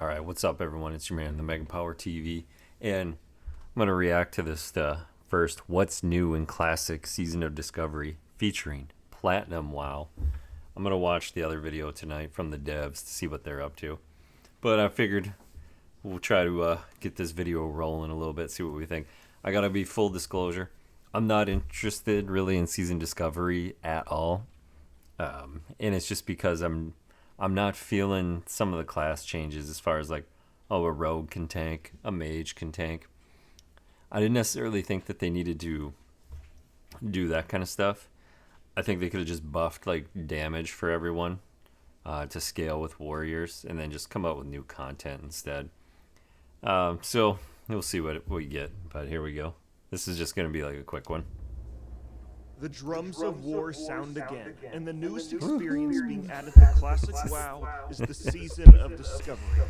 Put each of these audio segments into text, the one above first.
All right, what's up, everyone? It's your man, the Mega Power TV, and I'm gonna react to this first. What's new in classic season of Discovery featuring Platinum WoW. I'm gonna watch the other video tonight from the devs to see what they're up to. But I figured we'll try to get this video rolling a little bit, see what we think. I gotta be full disclosure. I'm not interested really in season Discovery at all, and it's just because I'm not feeling some of the class changes as far as like, oh, a rogue can tank, a mage can tank. I didn't necessarily think that they needed to do that kind of stuff. I think they could have just buffed like damage for everyone to scale with warriors, and then just come up with new content instead. So we'll see what we get. But here we go. This is just gonna be like a quick one. The drums of war sound again, and the newest experience Woohoo! being added to Classic WoW is the Season of Discovery.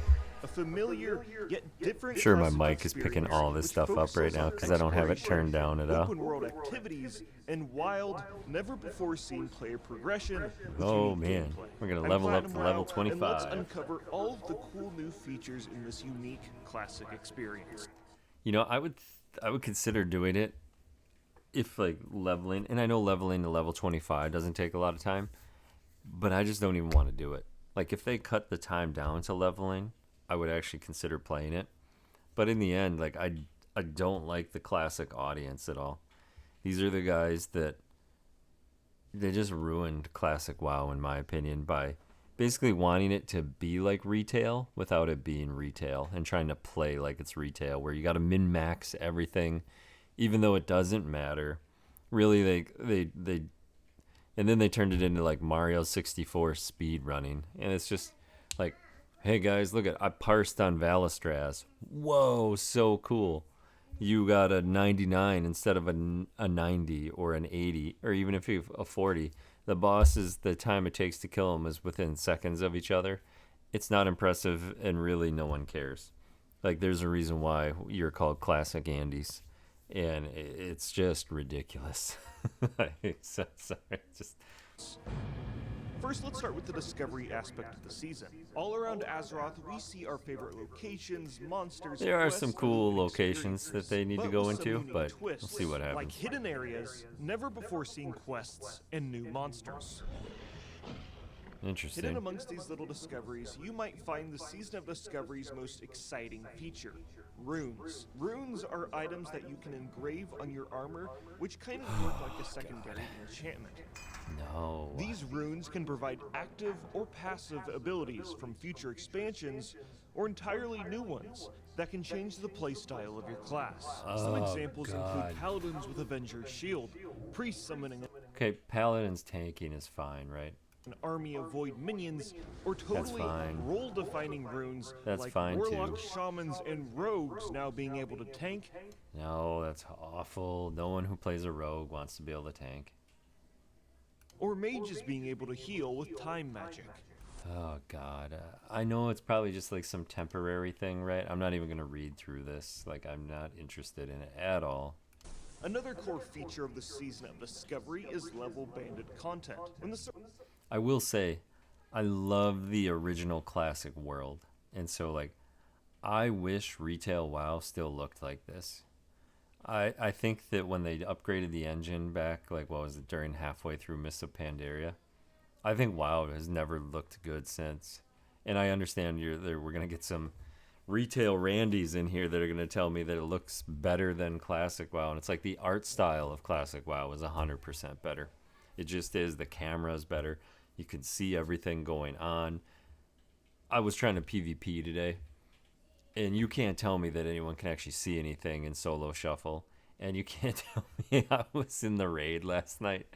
A familiar yet different Sure, my classic mic is picking experience all this which stuff up right focuses now on because I don't have it exploration, turned down at all. open world activities, and wild, never before seen player progression with Oh unique man, gameplay. we're gonna I'm level up Platinum to level WoW, and let's 25. uncover all of the cool new features in this unique classic experience. You know, I would consider doing it if like leveling, and I know leveling to level 25 doesn't take a lot of time, but I just don't even want to do it. Like if they cut the time down to leveling, I would actually consider playing it. But in the end, like I don't like the classic audience at all. These are the guys that they just ruined classic WoW in my opinion by basically wanting it to be like retail without it being retail and trying to play like it's retail where you got to min max everything even though it doesn't matter. Really they and then they turned it into like Mario 64 speed running, and it's just like, hey guys, look at, I parsed on Valistraz. Whoa, so cool. You got a 99 instead of a 90 or an 80, or even if you have a 40. The boss is, the time it takes to kill them is within seconds of each other. It's not impressive, and really no one cares. Like there's a reason why you're called Classic Andes, and it's just ridiculous. So sorry, just First, let's start with the discovery aspect of the season. All around Azeroth, we see our favorite locations, monsters, there are some quests, cool and locations that experiences, they need to but go with some into, unique but we'll twists, see what like happens. hidden areas, never before seen quests, and new monsters. Hidden Interesting. amongst these little discoveries, you might find the Season of Discovery's most exciting feature, runes. Runes are items that you can engrave on your armor, which kind of work like a secondary enchantment. No. These runes can provide active or passive abilities from future expansions, or entirely new ones that can change the playstyle of your class. Some Oh examples include god. Paladins with Avenger's Shield, Priests summoning Okay, Paladin's tanking is fine, right? an army of void minions, or That's totally fine. role-defining runes That's like fine Warlock, too. Shamans, and Rogues now being able to tank. No, that's awful. No one who plays a rogue wants to be able to tank. Or mages being able to heal with time magic. Oh god. I know it's probably just like some temporary thing, right? I'm not even going to read through this. Like I'm not interested in it at all. Another core feature of the Season of Discovery is level banded content. When the I will say I love the original classic world. And so like I wish retail WoW still looked like this. I think that when they upgraded the engine back, like what was it, during halfway through Mists of Pandaria, I think WoW has never looked good since. And I understand you're there. We're gonna get some retail Randys in here that are gonna tell me that it looks better than classic WoW, and it's like the art style of classic WoW is 100% better. It just is. The camera is better. You can see everything going on. I was trying to PvP today, and you can't tell me that anyone can actually see anything in solo shuffle, and you can't tell me I was in the raid last night,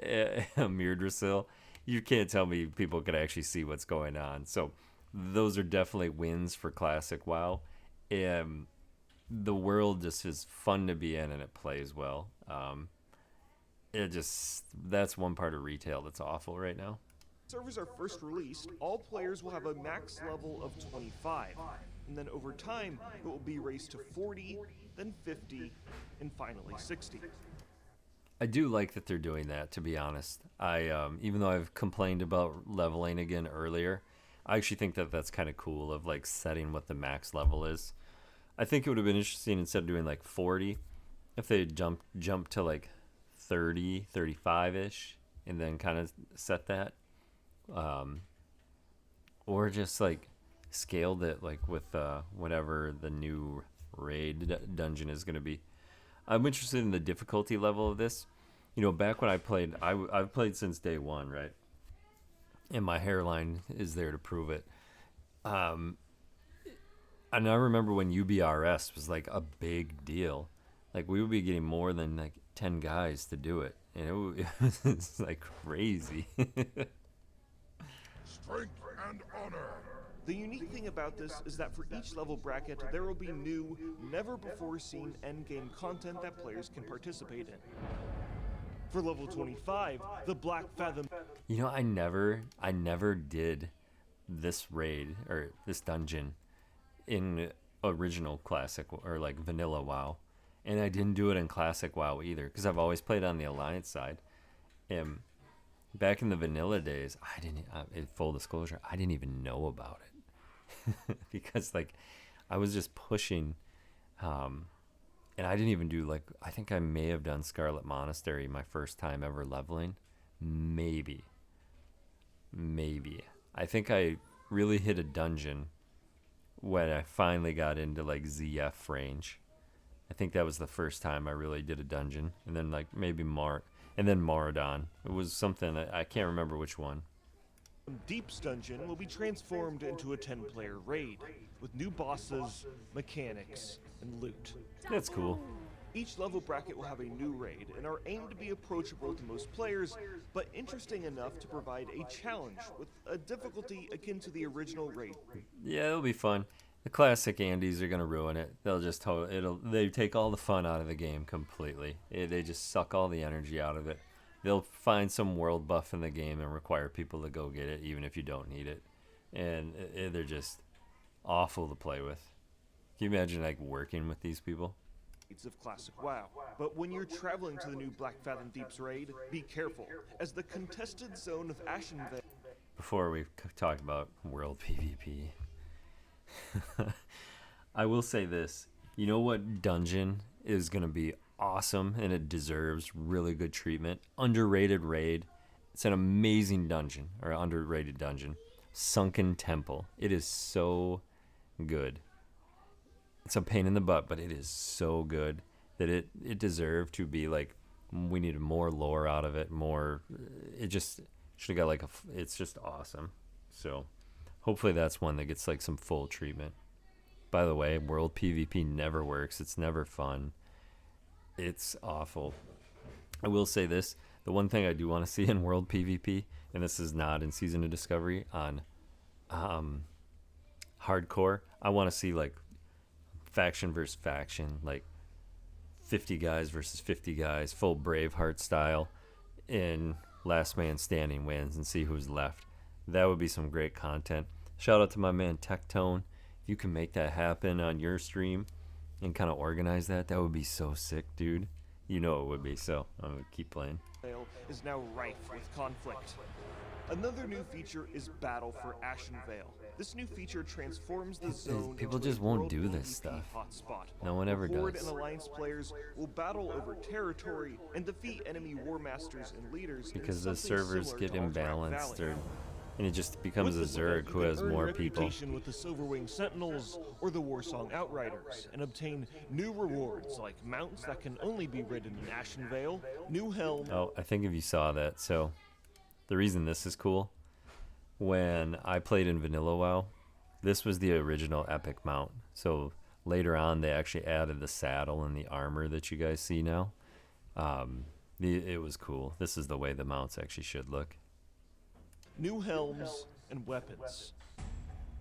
Mirdrasil. You can't tell me people could actually see what's going on. So those are definitely wins for classic WoW. um, the world just is fun to be in, and it plays well. It just, that's one part of retail that's awful right now. servers are first released, all players will have a max level of 25, and then over time it will be raised to 40, then 50, and finally 60. I do like that they're doing that, to be honest. I even though I've complained about leveling again earlier, I actually think that that's kind of cool of like setting what the max level is. I think it would have been interesting instead of doing like 40 if they jump to like 30, 35 ish and then kind of set that, um, or just like scaled it like with whatever the new dungeon is going to be. I'm interested in the difficulty level of this. You know, back when I played, I've played since day one, right? And my hairline is there to prove it. Um, and I remember when UBRS was like a big deal. Like we would be getting more than like 10 guys to do it, and it was like crazy. Strength and honor. The unique thing about this is that for each level bracket, there will be new, never-before-seen endgame content that players can participate in. For level 25, the Black Fathom... You know, I never did this raid or this dungeon in original classic or like vanilla WoW, and I didn't do it in classic WoW either because I've always played on the alliance side. And back in the vanilla days, I didn't. In full disclosure, I didn't even know about it because like I was just pushing, and I didn't even do like I think I may have done Scarlet Monastery my first time ever leveling, maybe. I think I really hit a dungeon when I finally got into like ZF range. I think that was the first time I really did a dungeon, and then like maybe and then Moradon. It was something I can't remember which one. Deep's dungeon will be transformed into a 10-player raid, with new bosses, mechanics, and loot. That's cool. Each level bracket will have a new raid, and are aimed to be approachable to most players, but interesting enough to provide a challenge, with a difficulty akin to the original raid. Yeah, it'll be fun. The classic Andes are gonna ruin it. They'll just they take all the fun out of the game completely. They just suck all the energy out of it. They'll find some world buff in the game and require people to go get it, even if you don't need it. And they're just awful to play with. Can you imagine like working with these people? Of classic WoW. But when you're traveling to the new Black Fathom Deeps raid, be careful, as the contested zone of Ashenvale... Before we talk about world PvP, I will say this. You know what dungeon is going to be awesome and it deserves really good treatment? Underrated raid. It's an amazing dungeon, or underrated dungeon. Sunken Temple. It is so good. It's a pain in the butt, but it is so good that it deserved to be like, we needed more lore out of it, more, it just should have got like it's just awesome. So hopefully that's one that gets like some full treatment. By the way, world PvP never works. It's never fun. It's awful. I will say this, the one thing I do want to see in world PvP, and this is not in Season of Discovery, on hardcore, I want to see like faction versus faction, like 50 guys versus 50 guys, full Braveheart style, in last man standing wins and see who's left. That would be some great content. Shout out to my man Tectone. If you can make that happen on your stream and kind of organize that, that would be so sick, dude. You know it would be, so I'm gonna keep playing. Is now rife with conflict. Another new feature is Battle for Ashenvale. This new feature transforms the zone People into just a won't world do this PvP stuff. hotspot. No one ever Horde does. and Alliance players will battle over territory and defeat enemy war masters and leaders Because in the something servers similar get to Alterac imbalanced, Valley. and it just becomes a With this Zerg event, who you has can earn more people. reputation with the Silverwing Sentinels or the Warsong Outriders, and obtain new rewards like mounts that can only be ridden in Ashenvale, new helm. Oh, I think if you saw that. So the reason this is cool, when I played in Vanilla WoW, this was the original epic mount. So later on, they actually added the saddle and the armor that you guys see now. It was cool. This is the way the mounts actually should look. New helms, and weapons.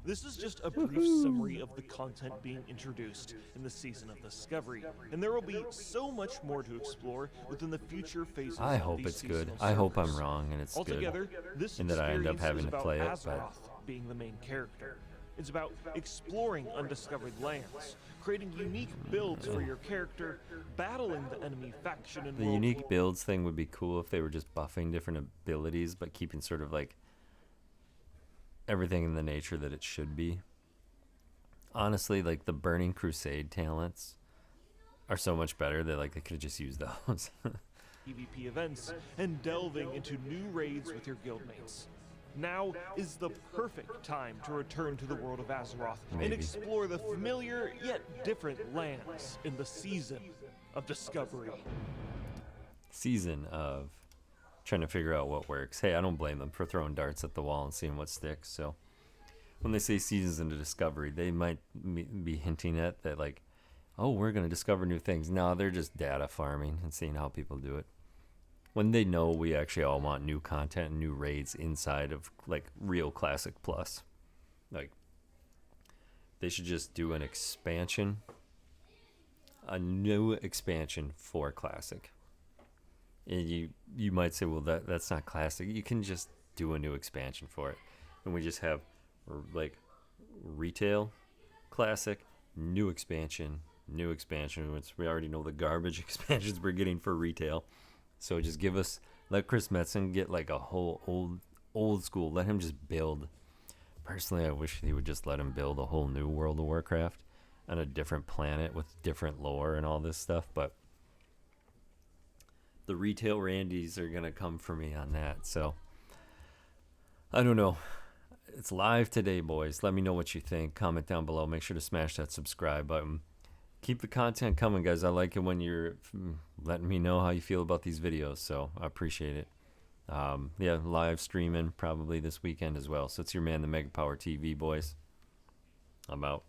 This is just a brief summary of the content being introduced in the Season of Discovery, and there will be so much more to explore within the future phases I of hope these it's good. seasonal I hope I'm servers. wrong and it's Altogether, good. this And that I end up experience having is to about play it, but Azeroth being the main character. It's about exploring undiscovered lands, creating unique builds for your character, battling the enemy faction, and the unique builds thing would be cool if they were just buffing different abilities but keeping sort of like everything in the nature that it should be. Honestly, like the Burning Crusade talents are so much better that like they could have just used those. PvP events and delving into new raids with your guildmates. Now is the perfect time to return to the world of Azeroth and Maybe. explore the familiar yet different lands in the season of discovery. Season of trying to figure out what works. Hey, I don't blame them for throwing darts at the wall and seeing what sticks. So when they say seasons into discovery, they might be hinting at that, like, oh, we're going to discover new things. No, they're just data farming and seeing how people do it. When they know we actually all want new content and new raids inside of like real Classic Plus. Like, they should just do an expansion, a new expansion for Classic. And you might say, well, that's not Classic. You can just do a new expansion for it. And we just have like retail, Classic, new expansion, which we already know the garbage expansions we're getting for retail. So just let Chris Metzen get like a whole old school. Let him just build. Personally, I wish he would just let him build a whole new World of Warcraft on a different planet with different lore and all this stuff. But the retail Randys are going to come for me on that. So I don't know. It's live today, boys. Let me know what you think. Comment down below. Make sure to smash that subscribe button. Keep the content coming, guys. I like it when you're letting me know how you feel about these videos, so I appreciate it. Yeah, live streaming probably this weekend as well. So it's your man, the Mega Power TV, boys. I'm out.